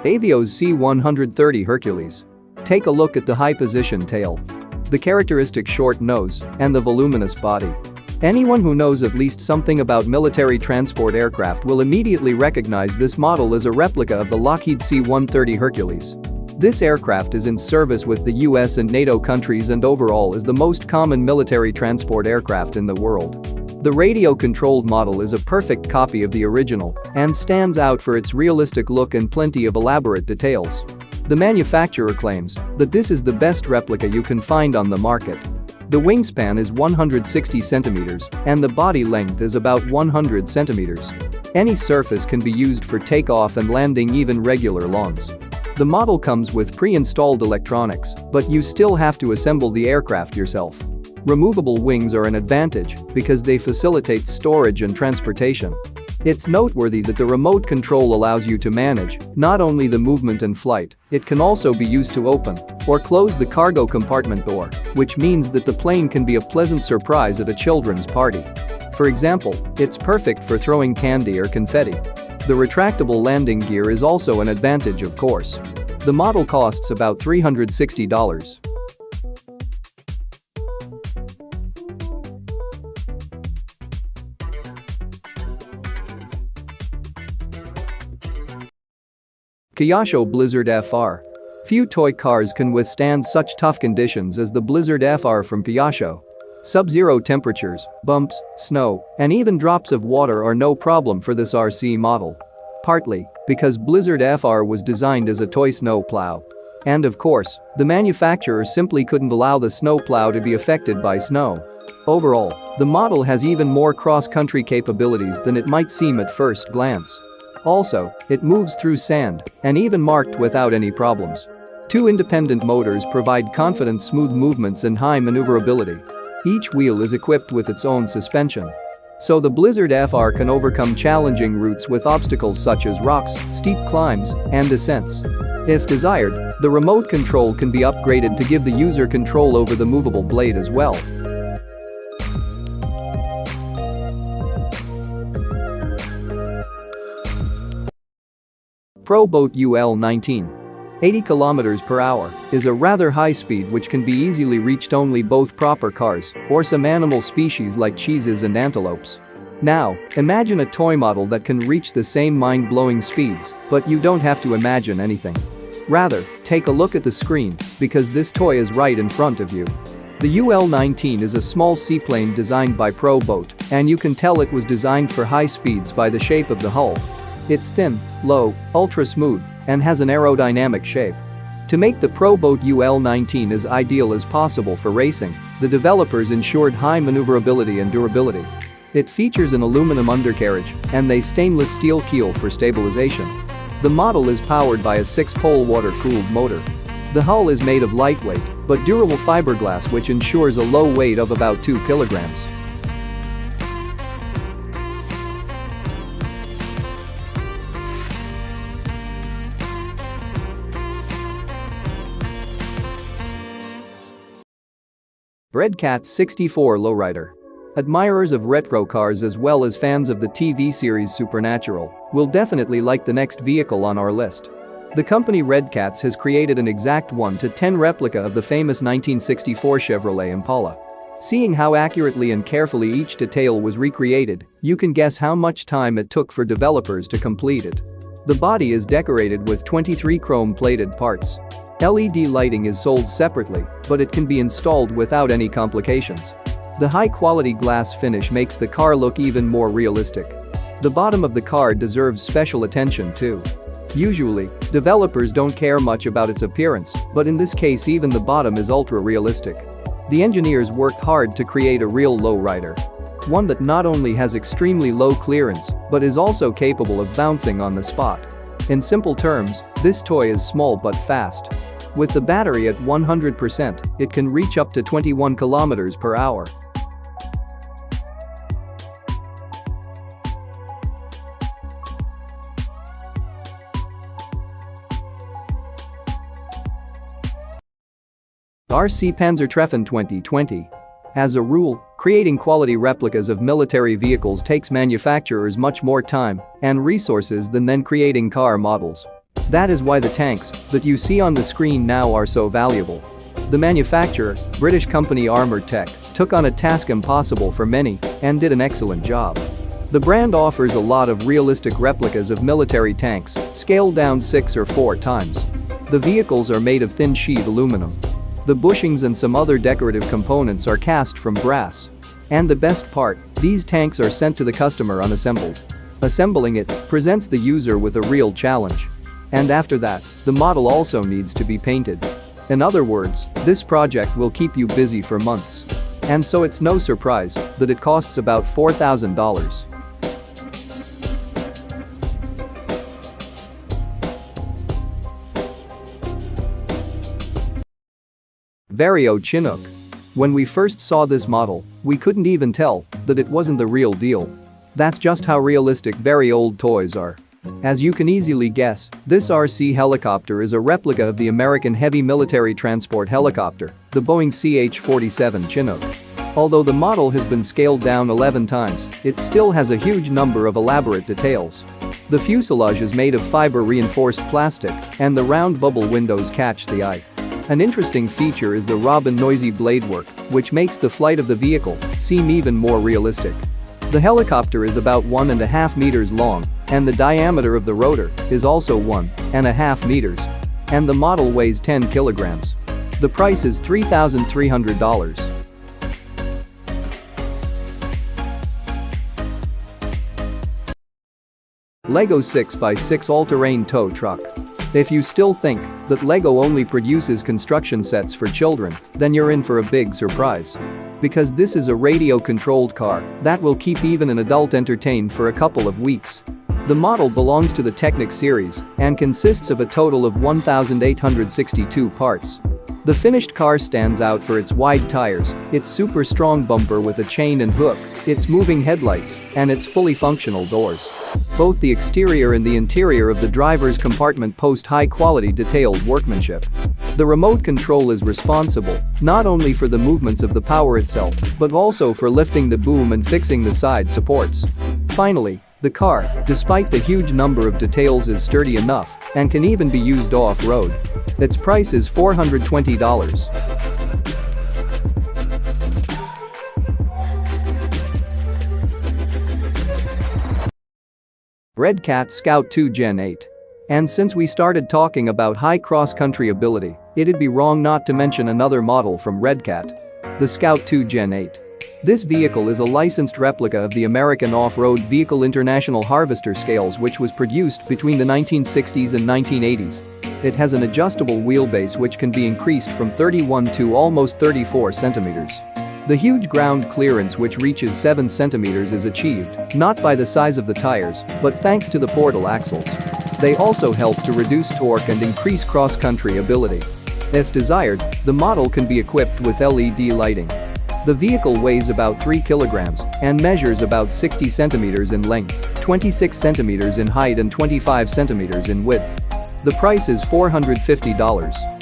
Avios C-130 Hercules. Take a look at the high-position tail, the characteristic short nose, and the voluminous body. Anyone who knows at least something about military transport aircraft will immediately recognize this model as a replica of the Lockheed C-130 Hercules. This aircraft is in service with the US and NATO countries and overall is the most common military transport aircraft in the world. The radio-controlled model is a perfect copy of the original and stands out for its realistic look and plenty of elaborate details. The manufacturer claims that this is the best replica you can find on the market. The wingspan is 160 centimeters and the body length is about 100 centimeters. Any surface can be used for takeoff and landing, even regular lawns. The model comes with pre-installed electronics, but you still have to assemble the aircraft yourself. Removable wings are an advantage because they facilitate storage and transportation. It's noteworthy that the remote control allows you to manage not only the movement and flight, it can also be used to open or close the cargo compartment door, which means that the plane can be a pleasant surprise at a children's party. For example, it's perfect for throwing candy or confetti. The retractable landing gear is also an advantage, of course. The model costs about $360. Kyosho Blizzard FR. Few toy cars can withstand such tough conditions as the Blizzard FR from Kyosho. Sub-zero temperatures, bumps, snow, and even drops of water are no problem for this RC model. Partly because Blizzard FR was designed as a toy snowplow. And of course, the manufacturer simply couldn't allow the snowplow to be affected by snow. Overall, the model has even more cross-country capabilities than it might seem at first glance. Also, it moves through sand and even marked without any problems. Two independent motors provide confident smooth movements and high maneuverability. Each wheel is equipped with its own suspension. So the Blizzard FR can overcome challenging routes with obstacles such as rocks, steep climbs, and descents. If desired, the remote control can be upgraded to give the user control over the movable blade as well. Pro Boat UL-19. 80 km per hour is a rather high speed which can be easily reached only both proper cars or some animal species like cheeses and antelopes. Now, imagine a toy model that can reach the same mind-blowing speeds, but you don't have to imagine anything. Rather, take a look at the screen because this toy is right in front of you. The UL-19 is a small seaplane designed by Pro Boat, and you can tell it was designed for high speeds by the shape of the hull. It's thin, low, ultra-smooth, and has an aerodynamic shape. To make the Pro Boat UL-19 as ideal as possible for racing, the developers ensured high maneuverability and durability. It features an aluminum undercarriage and a stainless steel keel for stabilization. The model is powered by a 6-pole water-cooled motor. The hull is made of lightweight but durable fiberglass which ensures a low weight of about 2 kilograms. Redcat 64 Lowrider. Admirers of retro cars as well as fans of the TV series Supernatural will definitely like the next vehicle on our list. The company Redcats has created an exact 1:10 replica of the famous 1964 Chevrolet Impala. Seeing how accurately and carefully each detail was recreated, you can guess how much time it took for developers to complete it. The body is decorated with 23 chrome-plated parts. LED lighting is sold separately, but it can be installed without any complications. The high-quality glass finish makes the car look even more realistic. The bottom of the car deserves special attention too. Usually, developers don't care much about its appearance, but in this case even the bottom is ultra-realistic. The engineers worked hard to create a real lowrider. One that not only has extremely low clearance, but is also capable of bouncing on the spot. In simple terms, this toy is small but fast. With the battery at 100%, it can reach up to 21 km per hour. RC Panzertreffen 2020. As a rule, creating quality replicas of military vehicles takes manufacturers much more time and resources than creating car models. That is why the tanks that you see on the screen now are so valuable. The manufacturer, British company Armour Tech, took on a task impossible for many and did an excellent job. The brand offers a lot of realistic replicas of military tanks, scaled down 6 or 4 times. The vehicles are made of thin sheet aluminum. The bushings and some other decorative components are cast from brass. And the best part, these tanks are sent to the customer unassembled. Assembling it presents the user with a real challenge. And after that, the model also needs to be painted. In other words, this project will keep you busy for months. And so it's no surprise that it costs about $4,000. VARIO Chinook. When we first saw this model, we couldn't even tell that it wasn't the real deal. That's just how realistic very old toys are. As you can easily guess, this RC helicopter is a replica of the American heavy military transport helicopter, the Boeing CH-47 Chinook. Although the model has been scaled down 11 times, it still has a huge number of elaborate details. The fuselage is made of fiber-reinforced plastic, and the round bubble windows catch the eye. An interesting feature is the Robin noisy blade work, which makes the flight of the vehicle seem even more realistic. The helicopter is about 1.5 meters long, and the diameter of the rotor is also 1.5 meters. And the model weighs 10 kilograms. The price is $3,300. LEGO 6x6 all-terrain tow truck. If you still think that LEGO only produces construction sets for children, then you're in for a big surprise. Because this is a radio-controlled car that will keep even an adult entertained for a couple of weeks. The model belongs to the Technic series and consists of a total of 1,862 parts. The finished car stands out for its wide tires, its super strong bumper with a chain and hook, its moving headlights, and its fully functional doors. Both the exterior and the interior of the driver's compartment boast high-quality detailed workmanship. The remote control is responsible not only for the movements of the power itself, but also for lifting the boom and fixing the side supports. Finally, the car, despite the huge number of details, is sturdy enough and can even be used off-road. Its price is $420. Redcat Scout 2 Gen 8. And since we started talking about high cross-country ability, it'd be wrong not to mention another model from Redcat. The Scout 2 Gen 8. This vehicle is a licensed replica of the American Off-Road Vehicle International Harvester scales, which was produced between the 1960s and 1980s. It has an adjustable wheelbase which can be increased from 31 to almost 34 centimeters. The huge ground clearance, which reaches 7 centimeters, is achieved not by the size of the tires, but thanks to the portal axles. They also help to reduce torque and increase cross-country ability. If desired, the model can be equipped with LED lighting. The vehicle weighs about 3 kilograms and measures about 60 centimeters in length, 26 centimeters in height and 25 centimeters in width. The price is $450.